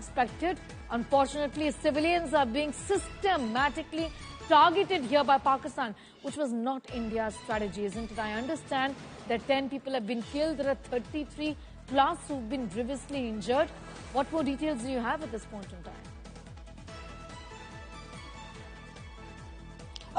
Expected. Unfortunately, civilians are being systematically targeted here by Pakistan, which was not India's strategy, isn't it? I understand that 10 people have been killed. There are 33 plus who've been grievously injured. What more details do you have at this point in time?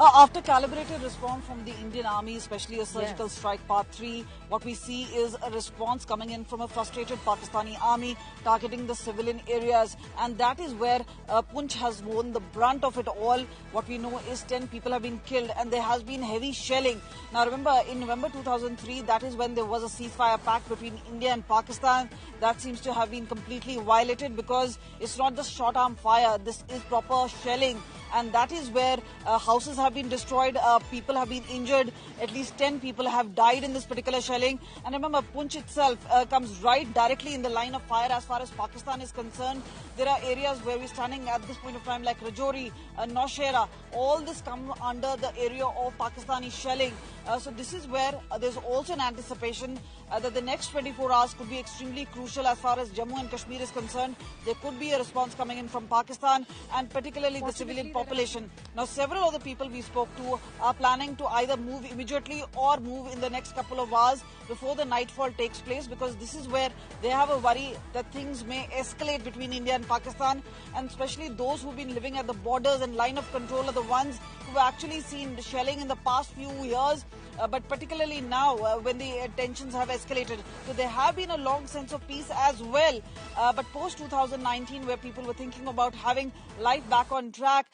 After calibrated response from the Indian Army, especially a surgical strike part 3, what we see is a response coming in from a frustrated Pakistani army targeting the civilian areas, and that is where Poonch has borne the brunt of it all. What we know is 10 people have been killed and there has been heavy shelling. Now remember, in November 2003, that is when there was a ceasefire pact between India and Pakistan. That seems to have been completely violated because it's not just short-arm fire, this is proper shelling. And that is where houses have been destroyed, people have been injured, at least 10 people have died in this particular shelling. And remember, Poonch itself comes right directly in the line of fire as far as Pakistan is concerned. There are areas where we're standing at this point of time like Rajouri, Naushera, all this come under the area of Pakistani shelling. So this is where there's also an anticipation that the next 24 hours could be extremely crucial as far as Jammu and Kashmir is concerned. There could be a response coming in from Pakistan and particularly the civilian population. Now, several of the people we spoke to are planning to either move immediately or move in the next couple of hours before the nightfall takes place, because this is where they have a worry that things may escalate between India and Pakistan, and especially those who've been living at the borders and line of control are the ones who've actually seen the shelling in the past few years. But particularly now when the tensions have escalated. So there have been a long sense of peace as well. But post 2019, where people were thinking about having life back on track,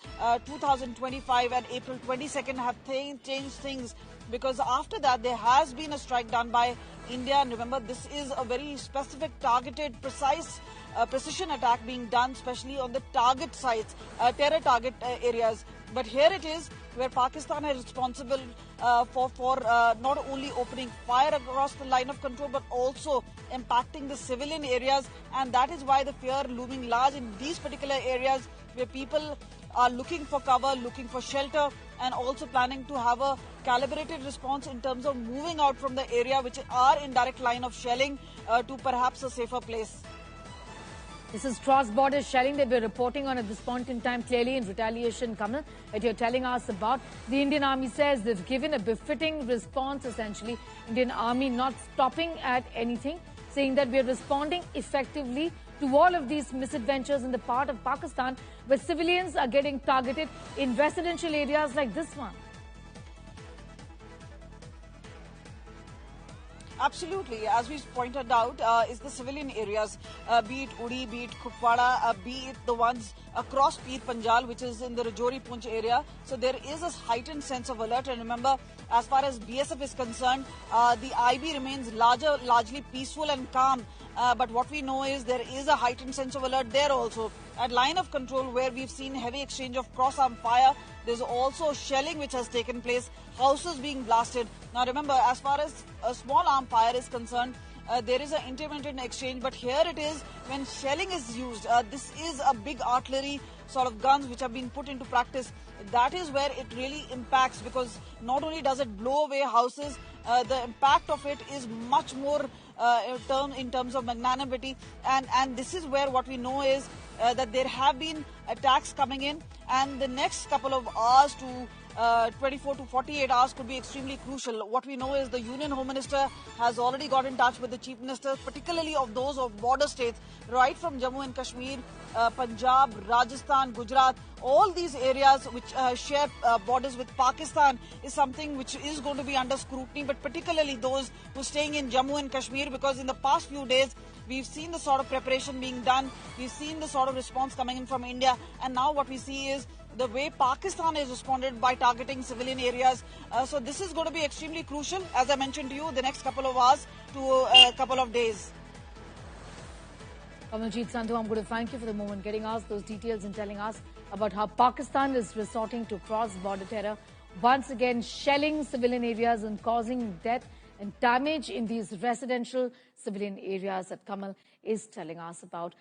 2025 and April 22nd have changed things, because after that there has been a strike done by India. And remember, this is a very specific, targeted, precise precision attack being done, especially on the target sites, terror target areas. But here it is where Pakistan is responsible for not only opening fire across the line of control, but also impacting the civilian areas. And that is why the fear looming large in these particular areas where people are looking for cover, looking for shelter, and also planning to have a calibrated response in terms of moving out from the area which are in direct line of shelling to perhaps a safer place. This is cross-border shelling that we're reporting on at this point in time, clearly in retaliation, Kamal, that you're telling us about. The Indian Army says they've given a befitting response, essentially. Indian Army not stopping at anything, saying that we're responding effectively to all of these misadventures in the part of Pakistan where civilians are getting targeted in residential areas like this one. Absolutely. As we pointed out, is the civilian areas, be it Uri, be it Kupwara, be it the ones across Peer Panjal, which is in the Rajouri Poonch area. So there is a heightened sense of alert. And remember, as far as BSF is concerned, the IB remains largely peaceful and calm. But what we know is there is a heightened sense of alert there also. At line of control, where we've seen heavy exchange of cross-arm fire, there's also shelling which has taken place, houses being blasted. Now remember, as far as a small arm fire is concerned, there is an intermittent exchange, but here it is when shelling is used. This is a big artillery sort of guns which have been put into practice. That is where it really impacts, because not only does it blow away houses, the impact of it is much more in terms of magnanimity. And this is where what we know is that there have been attacks coming in, and the next couple of hours to 24 to 48 hours could be extremely crucial. What we know is the Union Home Minister has already got in touch with the Chief Minister, particularly of those of border states, right from Jammu and Kashmir, Punjab, Rajasthan, Gujarat. All these areas which share borders with Pakistan is something which is going to be under scrutiny, but particularly those who are staying in Jammu and Kashmir, because in the past few days, we've seen the sort of preparation being done. We've seen the sort of response coming in from India. And now what we see is the way Pakistan has responded by targeting civilian areas. So this is going to be extremely crucial, as I mentioned to you, the next couple of hours to a couple of days. Kamaljeet Sandhu, I'm going to thank you for the moment, getting us those details and telling us about how Pakistan is resorting to cross-border terror, once again shelling civilian areas and causing death and damage in these residential civilian areas that Kamal is telling us about.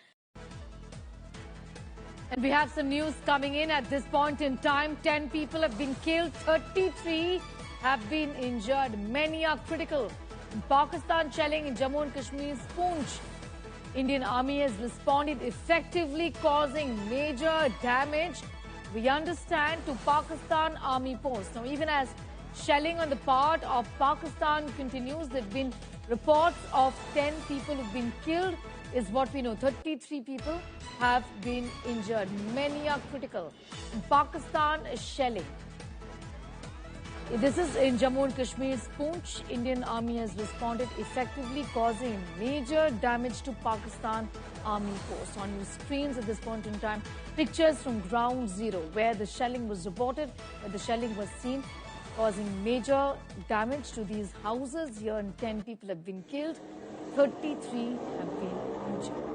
And we have some news coming in at this point in time. 10 people have been killed, 33 have been injured, many are critical. In Pakistan shelling in Jammu and Kashmir's Poonch Indian Army has responded effectively, causing major damage, we understand, to Pakistan Army posts. Now, even as shelling on the part of Pakistan continues, there have been reports of 10 people who've been killed, is what we know. 33 people have been injured. Many are critical. In Pakistan, shelling. This is in Jammu and Kashmir's Poonch. Indian Army has responded effectively, causing major damage to Pakistan Army posts. On your screens at this point in time, pictures from ground zero, where the shelling was reported, where the shelling was seen, causing major damage to these houses here, and 10 people have been killed, 33 have been injured.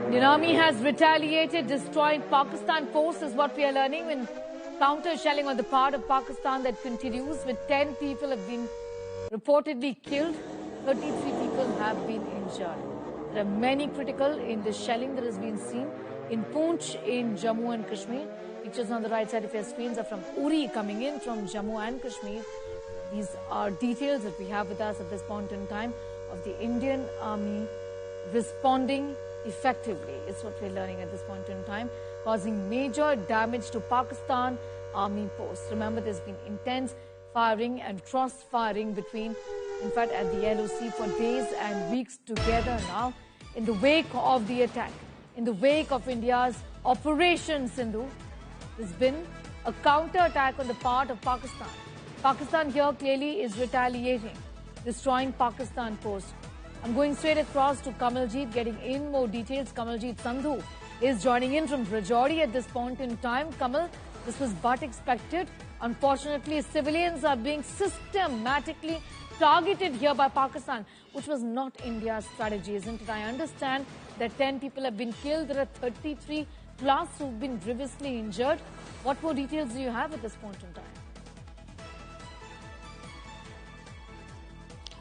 Indian Army has retaliated, destroying Pakistan posts, is what we are learning, when counter shelling on the part of Pakistan that continues, with 10 people have been reportedly killed, 33 people have been injured. There are many critical in the shelling that has been seen in Poonch in Jammu and Kashmir. Pictures on the right side of your screens are from Uri coming in from Jammu and Kashmir. These are details that we have with us at this point in time of the Indian Army responding effectively. It's what we're learning at this point in time, causing major damage to Pakistan Army posts. Remember, there's been intense firing and cross-firing between, in fact, at the LOC for days and weeks together now. In the wake of the attack, in the wake of India's Operation Sindhu, there's been a counter-attack on the part of Pakistan. Pakistan here clearly is retaliating, destroying Pakistan posts. I'm going straight across to Kamaljeet, getting in more details. Kamaljeet Sandhu is joining in from Rajouri at this point in time. Kamal, this was but expected. Unfortunately, civilians are being systematically targeted here by Pakistan, which was not India's strategy, isn't it? I understand that 10 people have been killed. There are 33 plus who've been grievously injured. What more details do you have at this point in time?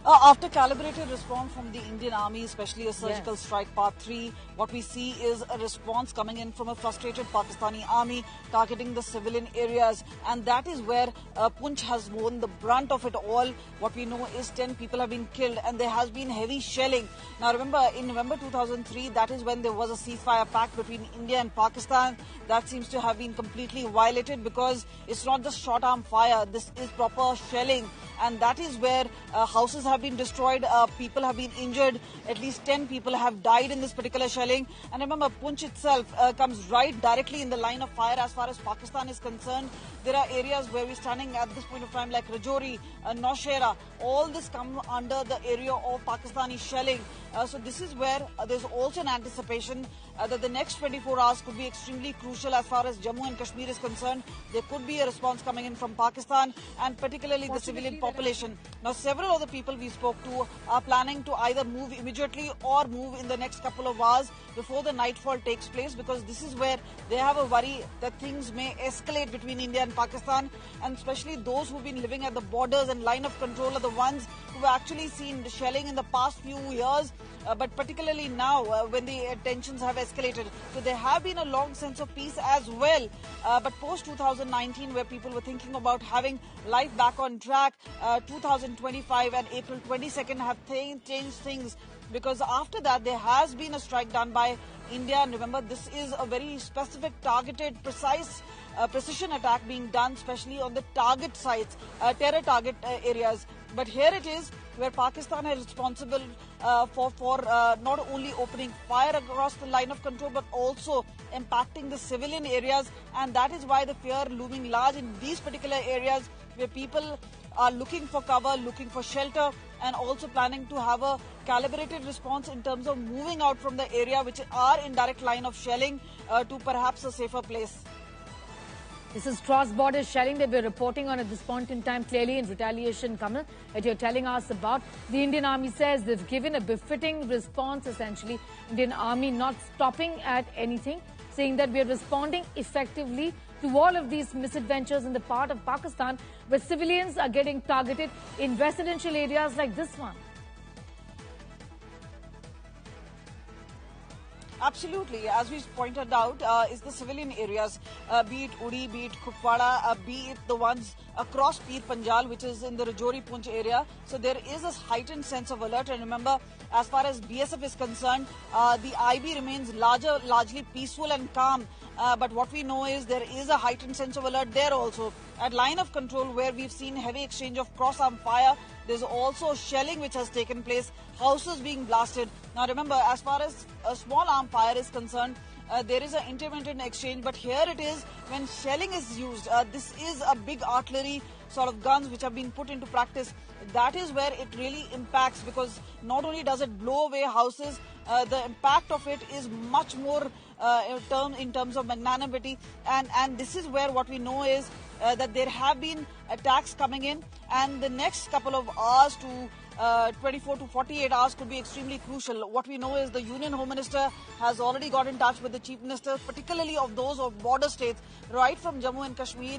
After calibrated response from the Indian Army, especially a surgical strike part 3, what we see is a response coming in from a frustrated Pakistani army targeting the civilian areas, and that is where Poonch has borne the brunt of it all. What we know is 10 people have been killed and there has been heavy shelling. Now remember, in November 2003, that is when there was a ceasefire pact between India and Pakistan. That seems to have been completely violated, because it's not just short-arm fire, this is proper shelling, and that is where houses have been destroyed, people have been injured, at least 10 people have died in this particular shelling. And remember, Poonch itself comes right directly in the line of fire as far as Pakistan is concerned. There are areas where we're standing at this point of time like Rajouri, Naushera, all this come under the area of Pakistani shelling. So this is where there's also an anticipation that the next 24 hours could be extremely crucial as far as Jammu and Kashmir is concerned. There could be a response coming in from Pakistan, and particularly the civilian population. Now, several of the people we spoke to are planning to either move immediately or move in the next couple of hours before the nightfall takes place, because this is where they have a worry that things may escalate between India and Pakistan, and especially those who've been living at the borders and line of control are the ones who've actually seen the shelling in the past few years, but particularly now when the tensions have escalated. So there have been a long sense of peace as well, but post 2019, where people were thinking about having life back on track, 2025 and April 22nd have changed things, because after that there has been a strike done by India. And remember, this is a very specific, targeted, precise precision attack being done, especially on the target sites, terror target areas. But here it is where Pakistan is responsible for not only opening fire across the line of control, but also impacting the civilian areas. And that is why the fear looming large in these particular areas, where people are looking for cover, looking for shelter, and also planning to have a calibrated response in terms of moving out from the area which are in direct line of shelling to perhaps a safer place. This is cross-border shelling that we're reporting on at this point in time, clearly in retaliation, Kamal, that you're telling us about. The Indian Army says they've given a befitting response, essentially. Indian Army not stopping at anything, saying that we're responding effectively to all of these misadventures in the part of Pakistan, where civilians are getting targeted in residential areas like this one. Absolutely. As we pointed out, is the civilian areas, be it Uri, be it Kupwara, be it the ones across Pir Panjal, which is in the Rajouri Poonch area. So there is a heightened sense of alert. And remember, as far as BSF is concerned, the IB remains largely peaceful and calm. But what we know is there is a heightened sense of alert there also. At line of control, where we've seen heavy exchange of cross-arm fire, there's also shelling which has taken place, houses being blasted. Now remember, as far as a small arm fire is concerned, there is an intermittent exchange, but here it is when shelling is used. This is a big artillery sort of guns which have been put into practice. That is where it really impacts, because not only does it blow away houses, the impact of it is much more in terms of magnanimity, and this is where what we know is that there have been attacks coming in, and the next couple of hours to 24 to 48 hours could be extremely crucial. What we know is the Union Home Minister has already got in touch with the Chief Minister, particularly of those of border states, right from Jammu and Kashmir,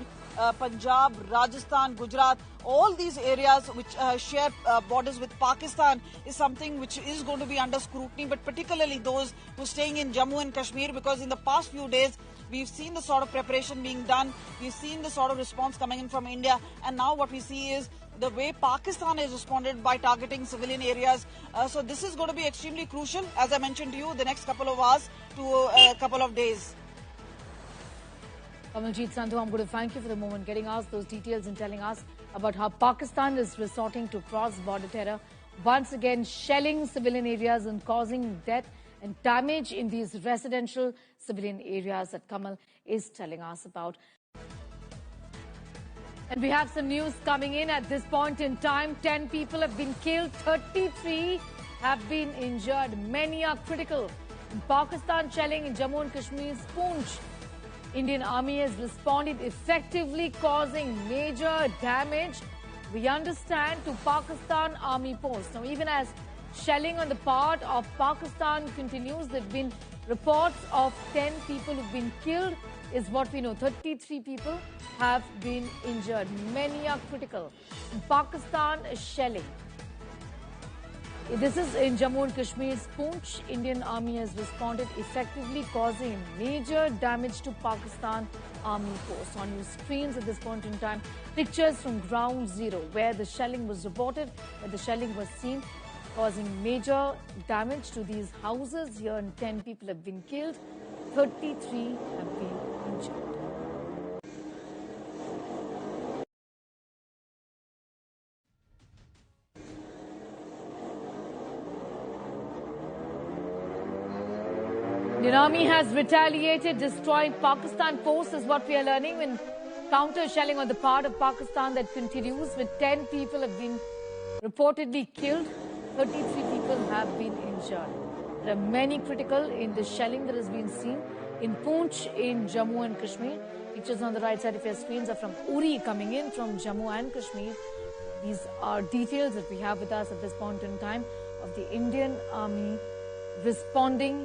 Punjab, Rajasthan, Gujarat. All these areas which share borders with Pakistan is something which is going to be under scrutiny, but particularly those who are staying in Jammu and Kashmir, because in the past few days, we've seen the sort of preparation being done. We've seen the sort of response coming in from India. And now what we see is the way Pakistan has responded by targeting civilian areas. So this is going to be extremely crucial, as I mentioned to you, the next couple of hours to a couple of days. Kamaljeet Sandhu, I'm going to thank you for the moment, getting us those details and telling us about how Pakistan is resorting to cross-border terror, once again shelling civilian areas and causing death and damage in these residential civilian areas that Kamal is telling us about. And we have some news coming in at this point in time. 10 people have been killed, 33 have been injured, many are critical. In Pakistan shelling in Jammu and Kashmir's Poonch, Indian Army has responded effectively, causing major damage, we understand, to Pakistan Army posts. Now, even as shelling on the part of Pakistan continues, there have been reports of 10 people who've been killed, is what we know. 33 people have been injured. Many are critical. In Pakistan shelling. This is in Jammu and Kashmir's Poonch. Indian Army has responded effectively, causing major damage to Pakistan Army posts. On your screens at this point in time, pictures from ground zero, where the shelling was reported, where the shelling was seen, causing major damage to these houses here, and 10 people have been killed, 33 have been injured. The army has retaliated, destroying Pakistan posts, is what we are learning, when counter shelling on the part of Pakistan that continues, with 10 people have been reportedly killed, 33 people have been injured. There are many critical in the shelling that has been seen in Poonch in Jammu and Kashmir. Pictures on the right side of your screens are from Uri coming in from Jammu and Kashmir. These are details that we have with us at this point in time of the Indian Army responding